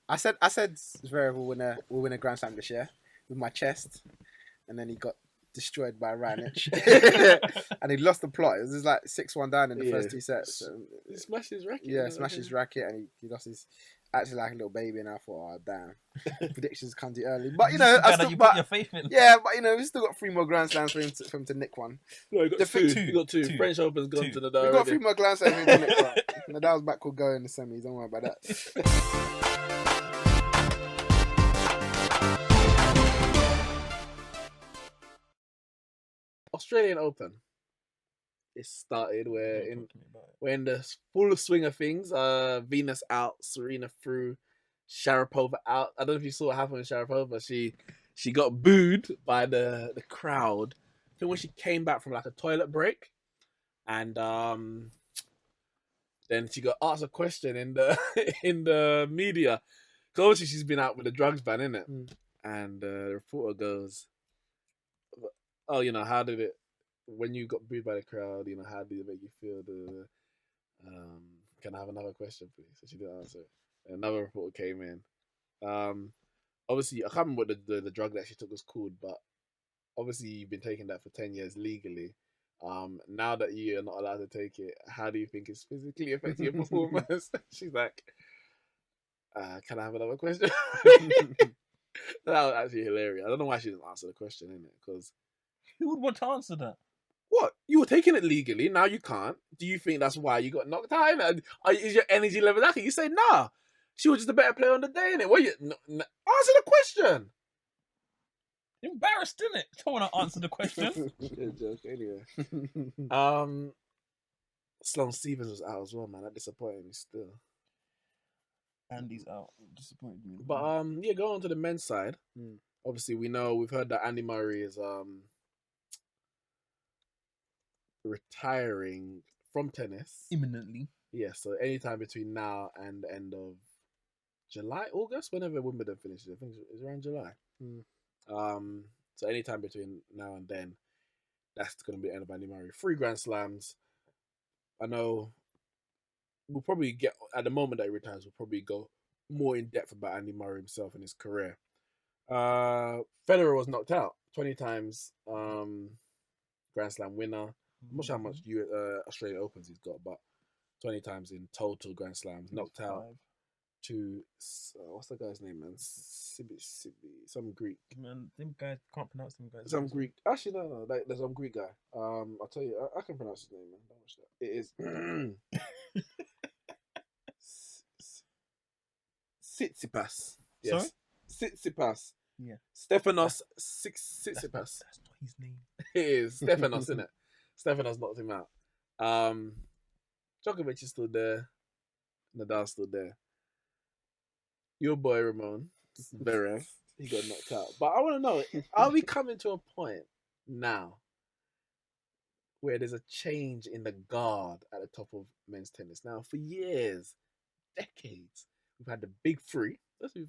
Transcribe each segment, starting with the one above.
I said Zverev will win a Grand Slam this year with my chest, and then he got destroyed by Raonic, and he lost the plot. It was like 6-1 down in the first 2 sets. He smashed his racket. Yeah, smashed his racket, and he lost his. Acted like a little baby, and I thought, oh damn, predictions come too early. But I still put your faith in. Yeah, but we still got 3 more Grand Slams for him to nick one. No, he got two. He got two. French Open's gone to Nadal. We got 3 more Grand Slams for him to nick one. Nadal's back will go in the semis. Don't worry about that. Australian Open. It started. We're in the full swing of things. Venus out, Serena through, Sharapova out. I don't know if you saw what happened with Sharapova. She got booed by the crowd. I think when she came back from like a toilet break, and then she got asked a question in the in the media. Because obviously she's been out with the drugs ban, innit? And the reporter goes, "Oh, how did it? When you got booed by the crowd, how did it make you feel? Can I have another question, please?" So she didn't answer. Another reporter came in. Obviously, I can't remember what the drug that she took was called, but obviously you've been taking that for 10 years legally. Now that you're not allowed to take it, how do you think it's physically affecting your performance? She's like, "Can I have another question?" That was actually hilarious. I don't know why she didn't answer the question, innit? Because who would want to answer that? What? You were taking it legally, now you can't. Do you think that's why you got knocked out? Is your energy level that? You say, nah. She was just a better player on the day, innit? Answer the question. Embarrassed, innit? Don't want to answer the question. Good joke, anyway. Sloane Stephens was out as well, man. That disappointed me still. Andy's out. Disappointed me. But go on to the men's side. Obviously, we've heard that Andy Murray is retiring from tennis imminently. Yeah, so anytime between now and the end of July, August, whenever Wimbledon finishes, I think it's around July. So anytime between now and then, that's going to be the end of Andy Murray. 3 Grand Slams. I know we'll probably get, at the moment that he retires, we'll probably go more in depth about Andy Murray himself and his career. Federer was knocked out 20 times Grand Slam winner. I'm not sure how much Australian Opens he's got, but 20 times in total Grand Slams. Knocked out to what's the guy's name, man? Some Greek. Man, them guys can't pronounce them guys. Some Greek. Actually, no. There's some Greek guy. I'll tell you. I can pronounce his name, man. Don't watch that. It is Tsitsipas. Yes. Sorry? Tsitsipas. Yeah. Stefanos Tsitsipas. That's not his name. It is Stefanos, isn't it? Stefanos knocked him out. Djokovic is still there. Nadal's still there. Your boy Ramone, Federer, he got knocked out. But I want to know, are we coming to a point now where there's a change in the guard at the top of men's tennis? Now, for years, decades, we've had the big three. We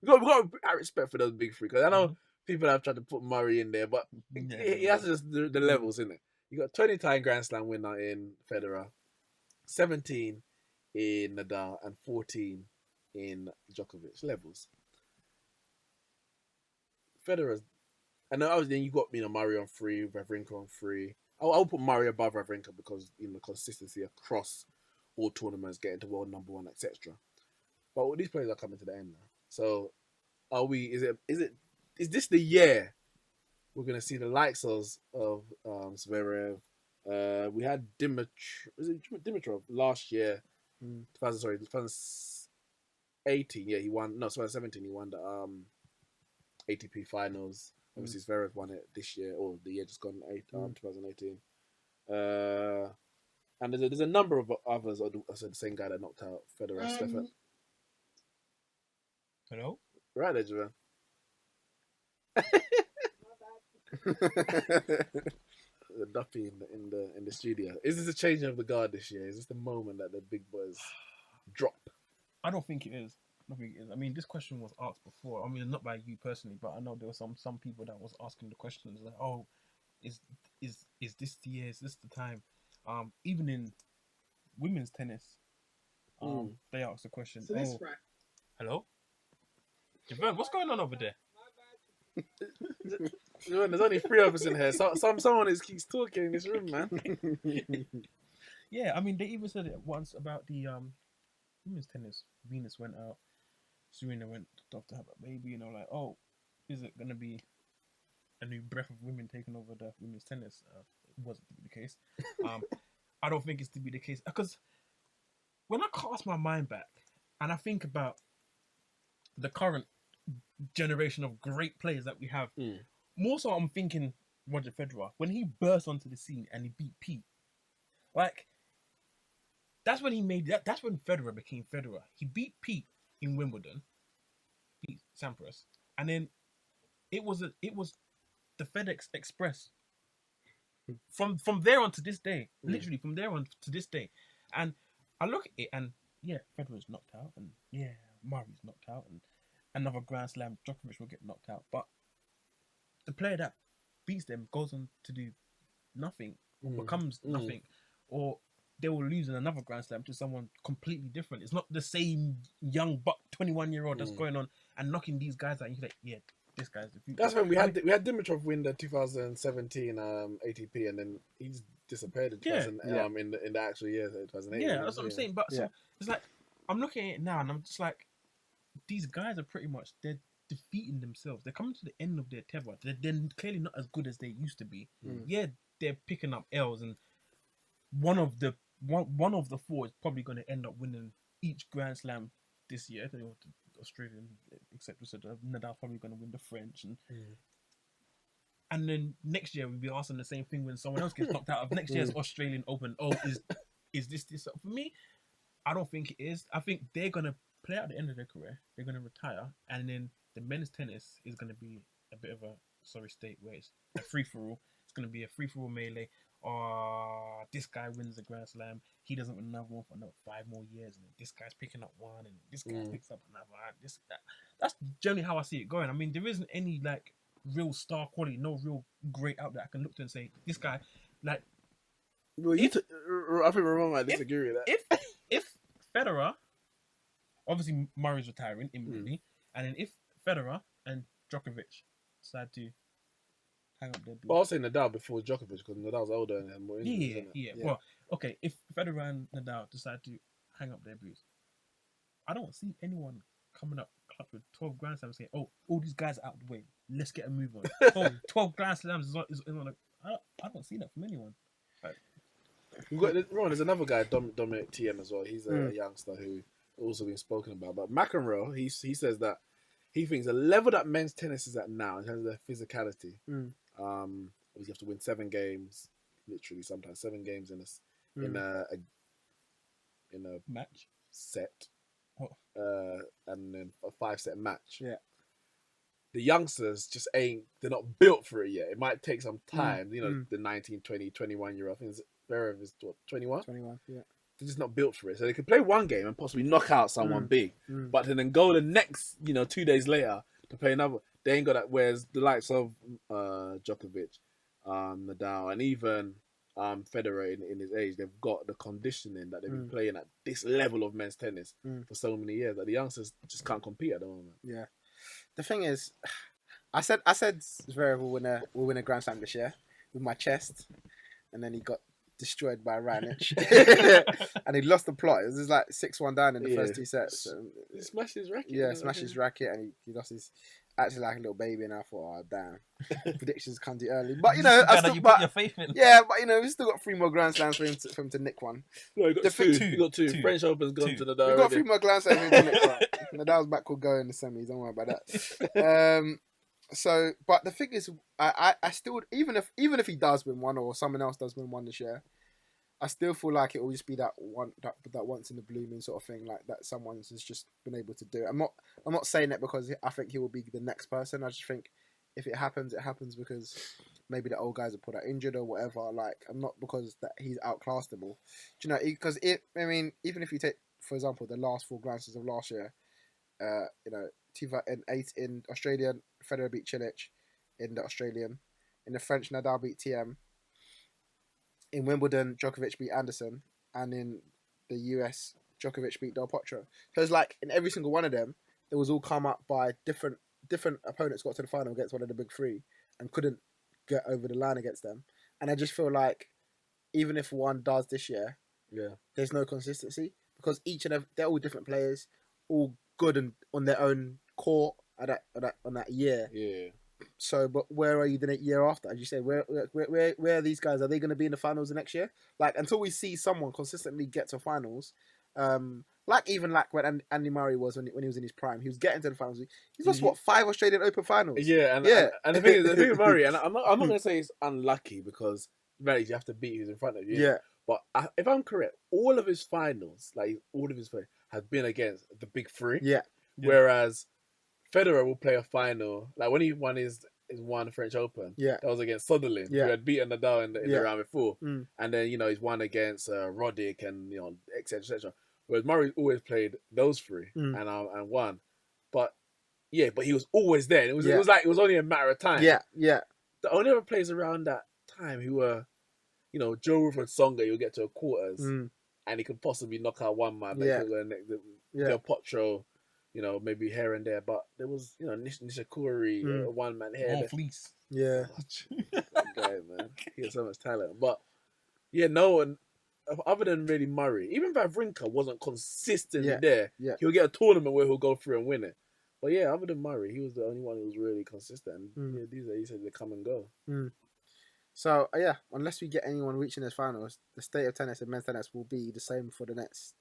got to have respect for those big three, because I know people have tried to put Murray in there, but he has to just the levels, isn't it? You got 20-time Grand Slam winner in Federer, 17 in Nadal, and 14 in Djokovic levels. Federer's, and then you got Murray on 3, Wawrinka on 3. I'll put Murray above Wawrinka because consistency across all tournaments, getting to world number 1, etc. But these players are coming to the end now. So, are we? Is this the year we're gonna see the likes of Zverev? We had Dimitrov last year. 2018. Yeah, he won. No, 2017. He won the ATP finals. Obviously, Zverev won it this year, or the year just gone, 2018. And there's a number of others. I said the same guy that knocked out Federer. Stefan. Hello. Right there, Joanne. The duppy in the studio. Is this a changing of the guard this year? Is this the moment that the big boys drop? I don't think it is. I mean, this question was asked before. I mean, not by you personally, but I know there were some people that was asking the questions like, "Oh, is this the year? Is this the time?" Even in women's tennis, they asked the question. So this right. Hello, Javon, what's going on over there? There's only 3 of us in here. Someone keeps talking in this room, man. Yeah, I mean, they even said it once about the women's tennis. Venus went out, Serena went off to have a baby, you know, like, oh, is it gonna be a new breath of women taking over the women's tennis? It wasn't to be the case. I don't think it's to be the case because when I cast my mind back and I think about the current generation of great players that we have, more so I'm thinking Roger Federer when he burst onto the scene and he beat Pete. Like that's when he made that. That's when Federer became Federer. He beat Pete in Wimbledon, beat Sampras, and then it was the FedEx Express. From there on to this day, literally from there on to this day, and I look at it and yeah, Federer's knocked out, and yeah, Murray's knocked out, and another Grand Slam, Djokovic will get knocked out, but the player that beats them goes on to do nothing, or becomes nothing, or they will lose in another Grand Slam to someone completely different. It's not the same young buck 21-year-old that's going on and knocking these guys out. You're like, yeah, this guy's the future. That's when we had Dimitrov win the 2017 ATP, and then he's disappeared in the actual year 2008. Yeah, that's what I'm saying. But so it's like I'm looking at it now, and I'm just like, these guys are pretty much they're defeating themselves. They're coming to the end of their tether. They're clearly not as good as they used to be. Yeah, they're picking up L's, and one of the 4 is probably going to end up winning each Grand Slam this year. The Australian, etc. So Nadal probably going to win the French, and then next year we'll be asking the same thing when someone else gets knocked out of next year's Australian Open. Oh, is this? For me, I don't think it is. I think they're going to play out the end of their career. They're going to retire, and then the men's tennis is going to be a bit of a sorry state where it's a free for all. It's going to be a free for all melee. This guy wins the Grand Slam. He doesn't win another one for another 5 more years, and then this guy's picking up one, and this guy picks up another. That's generally how I see it going. I mean, there isn't any like real star quality, no real great out there I can look to and say this guy like. Well, I think Ramone might disagree with that. If Federer, obviously Murray's retiring imminently, and then if Federer and Djokovic decide to hang up their boots. Well, I'll say Nadal before Djokovic because Nadal's older and more injuries. Yeah. Well, okay, if Federer and Nadal decide to hang up their boots, I don't see anyone coming up clutch with 12 Grand Slams saying, oh, all these guys are out of the way. Let's get a move on. 12 Grand Slams is on a... I don't see that from anyone. There's another guy, Dominic TM as well. He's a youngster who also been spoken about. But McEnroe, he says that he thinks the level that men's tennis is at now in terms of their physicality, you have to win 7 games, literally sometimes 7 games in a match set, and then a 5-set match. Yeah, the youngsters just they're not built for it yet. It might take some time. You know, the 19, 20, 21-year-old. I think Federer is 21? 21, yeah. They're just not built for it. So they could play one game and possibly knock out someone big. But then go the next, 2 days later to play another. They ain't got that. Whereas the likes of Djokovic, Nadal, and even Federer in his age, they've got the conditioning that they've been playing at this level of men's tennis for so many years that the youngsters just can't compete at the moment. Yeah. The thing is, I said Zverev will win a Grand Slam this year with my chest, and then he got destroyed by Raonic, and he lost the plot. It was like 6-1 down in the first 2 sets. So, he smashed his racket. Yeah, smashed his racket, and he lost his. Acted like a little baby, and I thought, oh damn, predictions come too early. But I still put your faith in. Yeah, but we still got 3 more Grand Slams for him to nick one. No, he got two. French Open's gone to Nadal. We got 3 more Grand Slams for him to nick one. Nadal's back will go in the semis. Don't worry about that. So, but the thing is, I still even if he does win one or someone else does win one this year, I still feel like it will just be that once in the blue moon sort of thing, like that someone's has just been able to do it. I'm not saying that because I think he will be the next person. I just think if it happens because maybe the old guys are put out injured or whatever. Like, I'm not because that he's outclassed them all. Do you know? Because even if you take, for example, the last 4 Grand Slams of last year, in Australia, Federer beat Cilic in the Australian. In the French, Nadal beat TM. In Wimbledon, Djokovic beat Anderson, and in the US, Djokovic beat Del Potro. So it's like in every single one of them, it was all come up by different opponents got to the final against one of the big three and couldn't get over the line against them. And I just feel like even if one does this year, there's no consistency because they're all different players, all good and on their own court on that year. Yeah. So, but where are you the year after? As you said, where are these guys? Are they going to be in the finals the next year? Like until we see someone consistently get to finals, like when Andy Murray was when he was in his prime, he was getting to the finals. He's lost 5 Australian Open finals. Yeah, and the thing with Murray, and I'm not going to say it's unlucky because you have to beat who's in front of you. Yeah. But if I'm correct, all of his finals, like all of his play, have been against the big three. Yeah. Whereas Federer will play a final, like when he won his one French Open, that was against Sutherland, who had beaten Nadal in the round before. And then, he's won against Roddick and, et cetera, et cetera. Whereas Murray's always played those three and won. But he was always there. It was only a matter of time. Yeah, yeah. The only other players around that time who were, Joe Wilfred Songa, you'll get to a quarters and he could possibly knock out one man. Del Potro, maybe here and there. But there was, Nishikori, one man here. More fleece. Yeah. That guy, man. He has so much talent. But, no one, other than really Murray, even Wawrinka wasn't consistently there. Yeah. He'll get a tournament where he'll go through and win it. But, other than Murray, he was the only one who was really consistent. These days, he said they come and go. So, unless we get anyone reaching those finals, the state of tennis and men's tennis will be the same for the next...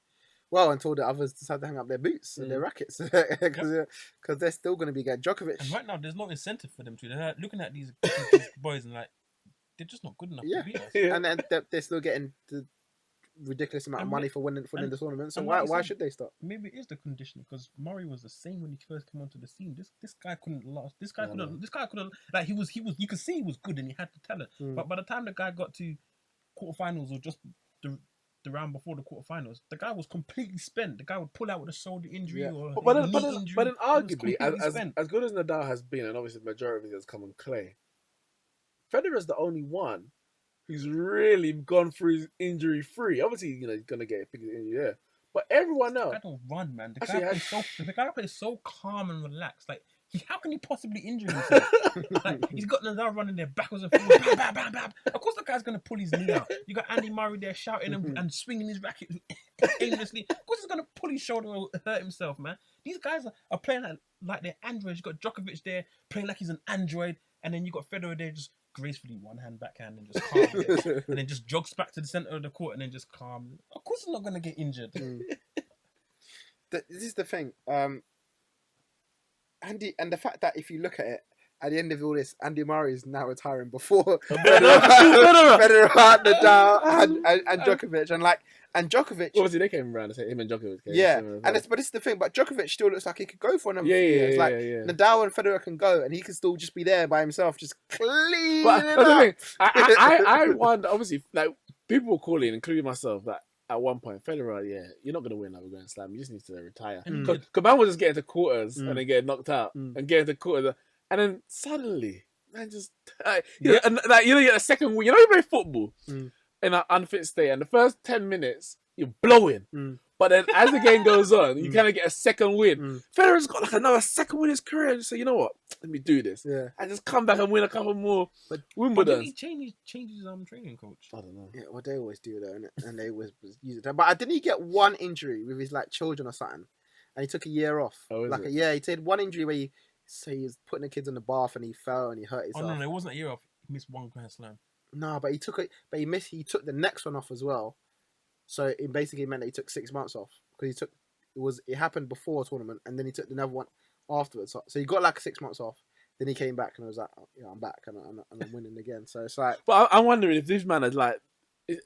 Well, until the others decide to hang up their boots and their rackets. Because they're still going to be getting Djokovic. And right now, there's no incentive for them to. They're looking at these boys and they're just not good enough to beat us. And then they're still getting the ridiculous amount of money for winning the tournament. So why should they stop? Maybe it is the conditioning because Murray was the same when he first came onto the scene. This guy couldn't last. This guy couldn't. Like he was. You could see he was good and he had the talent. But by the time the guy got to quarterfinals or just the round before the quarterfinals, the guy was completely spent. The guy would pull out with a shoulder injury or but knee injury. But then arguably, as good as Nadal has been, and obviously the majority of it has come on clay, Federer's the only one who's really gone through his injury free. Obviously, he's gonna get a big injury there. But everyone else, the guy don't run, man. The guy plays so calm and relaxed. Like, how can he possibly injure himself? He's got Nadal running there backwards and forwards. Bam, bam, bam, bam. Of course, the guy's gonna pull his knee out. You got Andy Murray there shouting and swinging his racket aimlessly. Of course, he's gonna pull his shoulder and hurt himself, man. These guys are playing like they're androids. You got Djokovic there playing like he's an android, and then you got Federer there just gracefully one hand backhand and just calm, and then just jogs back to the center of the court and then just calm. Of course, he's not gonna get injured. This is the thing. Andy, and the fact that if you look at it, at the end of all this, Andy Murray is now retiring before Federer, Nadal, and Djokovic, and Djokovic. Obviously, they came around and said him and Djokovic. But this is the thing. But Djokovic still looks like he could go for another few years. Nadal and Federer can go, and he can still just be there by himself, just clean. But the thing, I wonder. Obviously, people were calling, including myself, that. At one point, Federer, you're not going to win another Grand Slam. You just need to retire. Because man was just getting to quarters and then getting knocked out and getting to quarters. And then suddenly, man, just... you get a second win. You play football in an unfit state. And the first 10 minutes, you're blowing. But then as the game goes on, you kind of get a second win. Federer's got another second win in his career. And just say, you know what? Let me do this. Yeah. And just come back and win a couple more Wimbledons. But did he change his training coach? I don't know. Yeah, well, they always do, though, innit? And they always use it. But didn't he get one injury with his children or something? And he took a year off. Oh, he did one injury where he was putting the kids in the bath and he fell and he hurt himself. Oh, no, it wasn't a year off. He missed one Grand Slam. No, but he took it. But he took the next one off as well. So it basically meant that he took 6 months off because it happened before a tournament and then he took another one afterwards. So he got 6 months off. Then he came back and I was like, oh, I'm back and I'm winning again. So it's like. But I'm wondering if this man is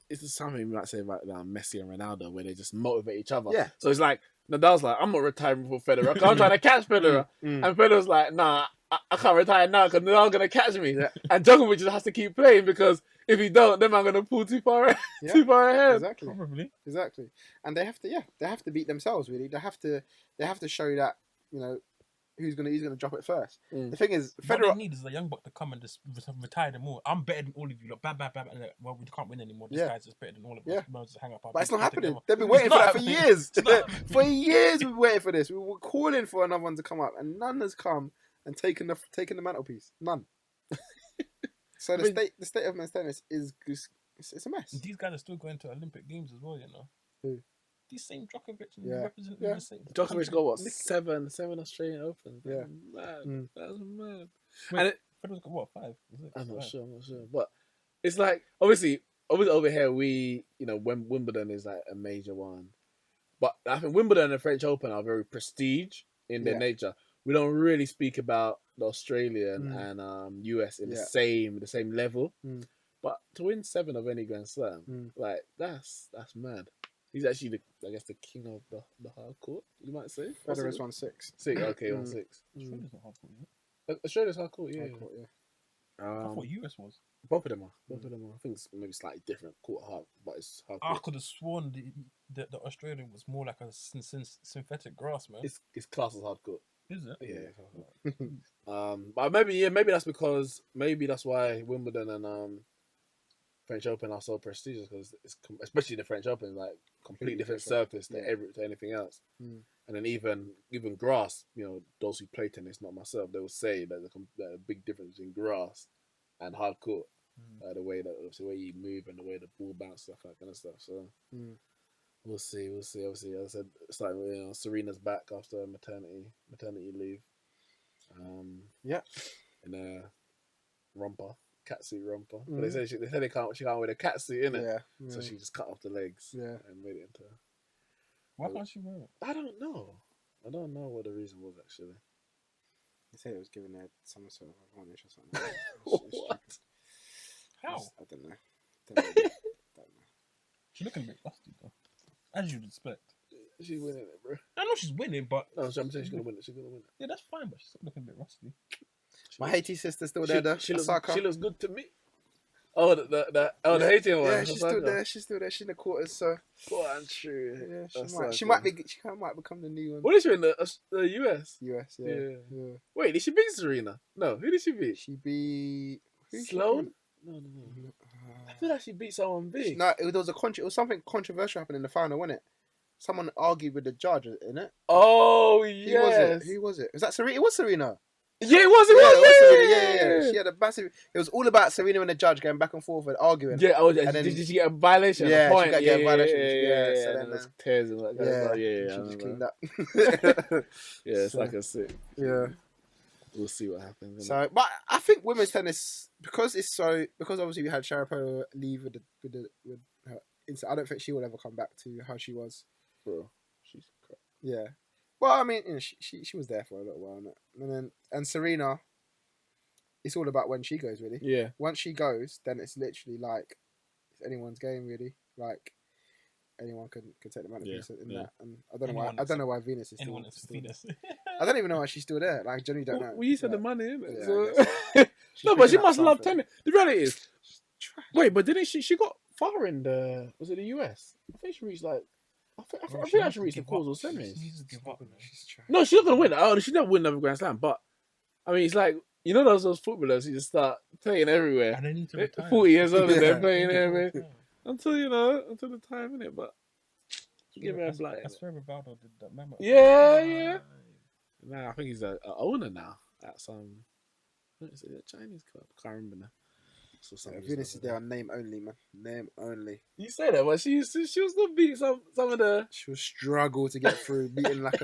it's something you might say about Messi and Ronaldo where they just motivate each other. Yeah. So it's like Nadal's like, I'm not retiring before Federer. I'm trying to catch Federer, and Federer's like, nah, I can't retire now because Nadal's gonna catch me. And Djokovic just has to keep playing because if he don't, then I'm gonna pull too far ahead. Exactly. Probably. Exactly. And they have to beat themselves really. They have to show that who's gonna drop it first. Mm. The thing is, What they Federer. need is a young buck to come and just retire them all. I'm better than all of you. Like, bam, bam, bam. And like, well, we can't win anymore. This Yeah. guy's just better than all of us. Yeah. We'll just hang up our But it's not big happening. together. They've been It's waiting for not that for happening. years. It's not happening. For years we've waited for this. We were calling for another one to come up, and none has come and taken the mantelpiece. None. So the state of men's tennis is it's a mess. These guys are still going to Olympic Games as well, you know. Who? These same Djokovic and Yeah. representing Yeah. the same. Djokovic got what? Seven Australian Opens. Yeah. Mad. Mm. That's mad. Wait, And it, Federer's got what, 5? Is it? I'm not 5. sure. But it's like obviously over here when Wimbledon is like a major one. But I think Wimbledon and the French Open are very prestige in their nature. We don't really speak about the Australian and US in the same level. Mm. But to win 7 of any Grand Slam, like that's mad. He's actually the king of the hard court, you might say. Federer's won 6. 6, okay, 1 6. Australia's not hard court, is it? Australia's hard court, yeah. Hard court, yeah. I thought US was. Both of them are. I think it's maybe slightly different court hard, but it's hard I court. could have sworn the Australian was more like a synthetic grass, man. It's classed as hard court. Is it? Yeah. But maybe that's because that's why Wimbledon and French Open are so prestigious because it's especially the French Open, like completely different surface to anything else. Mm. And then even grass, those who play tennis, not myself, they will say there's a big difference between grass and hard court. The way you move and the way the ball bounces, stuff, that kind of stuff. So we'll see. Obviously, as I said, starting Serena's back after maternity leave. In a romper. Catsuit romper, but they say she can't wear a catsuit in it, so she just cut off the legs, and made it into. Why can't she wear it? I don't know what the reason was actually. They say it was giving her some sort of advantage or something. What? How? I don't know. She's looking a bit rusty though, as you'd expect. She's winning it, bro. I know she's winning, but no, I'm saying she's gonna win it. Yeah, that's fine, but she's looking a bit rusty. My Haiti sister's still there, though. She looks good to me. Oh, the Haitian one. Yeah, she's still there. She's in the quarters. So, true. Yeah, she might become the new one. What is she in the US? US, yeah. Wait, did she beat Serena? No, who did she beat? She beat Sloane. No. I feel like she beat someone big. No, it was something controversial happened in the final, wasn't it? Someone argued with the judge, innit? Oh yes. Who was it? Was that Serena? It was Serena. Yeah, it was. Yeah. She had a massive. It was all about Serena and the judge going back and forth and arguing. Yeah. And then, did she get a violation? Yeah, at the point? she got a violation. Yeah. So then there's tears and like that. Yeah. She just cleaned up. Yeah, it's like a sick. Yeah. We'll see what happens. So, but I think women's tennis because obviously we had Sharapova leave with her. I don't think she will ever come back to how she was. Bro, she's crap. Yeah. Well, I mean, she was there for a little while, and Serena, it's all about when she goes, really. Yeah. Once she goes, then it's literally like it's anyone's game, really. Like anyone can take the mantelpiece in that. And I don't know why Venus is Anyone still Venus. I don't even know why she's still there. Like, genuinely don't know. Well, you said like, the money, innit? Yeah, So... no, but she picking up must love something. tennis. The reality is, wait, but didn't she got far in was it the US? I think she reached like. I think she reached the causal semis. She needs to give up. No, she's not gonna win. Oh, she's never win another Grand Slam. But I mean, it's like those footballers who just start playing everywhere. And they need to retire. 40 years old and they're Yeah. playing everywhere until the time, innit? But give me a blight. That's where Rivaldo did that. Remember? Yeah. Nah, I think he's a owner now at some. What is it? A Chinese club? Can't remember now. Venus is there on name only, man. Name only. You say that, but she was still beat some of the. She will struggle to get through, beating in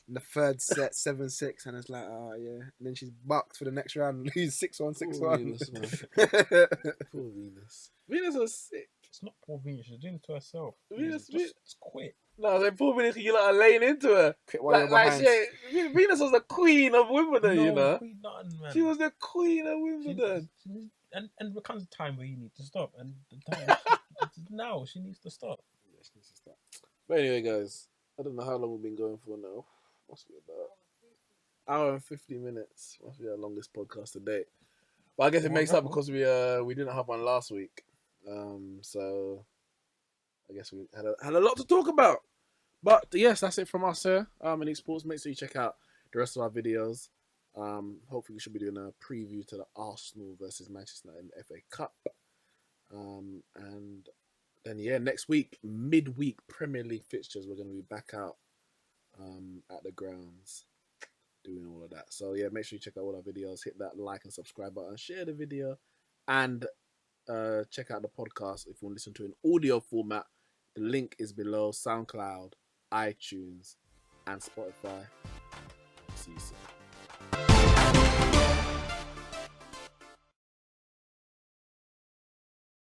the third set 7-6, and it's like, oh yeah. And then she's bucked for the next round, and lose 6-1, 6-1. Venus, man. Poor Venus. Venus was sick. It's not poor Venus. She's doing it to herself. Venus, just quit. No, I was like, poor Venus, you are laying into her. Quit while you're behind. Venus was the queen of Wimbledon, No, you know. nothing, man. She was the queen of Wimbledon. And there comes a time where you need to stop, and the time now she needs to stop. Yeah, she needs to stop. But anyway, guys, I don't know how long we've been going for now. Must be about hour and 50 minutes. Must be our longest podcast to date. But I guess it makes up because we didn't have one last week. So I guess we had a lot to talk about. But yes, that's it from us here. Neeks Sports. Make sure you check out the rest of our videos. Hopefully we should be doing a preview to the Arsenal versus Manchester United in the FA Cup. And then next week, midweek Premier League fixtures, we're going to be back out at the grounds doing all of that. So make sure you check out all our videos, hit that like and subscribe button, share the video, and check out the podcast if you want to listen to an audio format. The link is below: SoundCloud, iTunes, and Spotify. See you soon.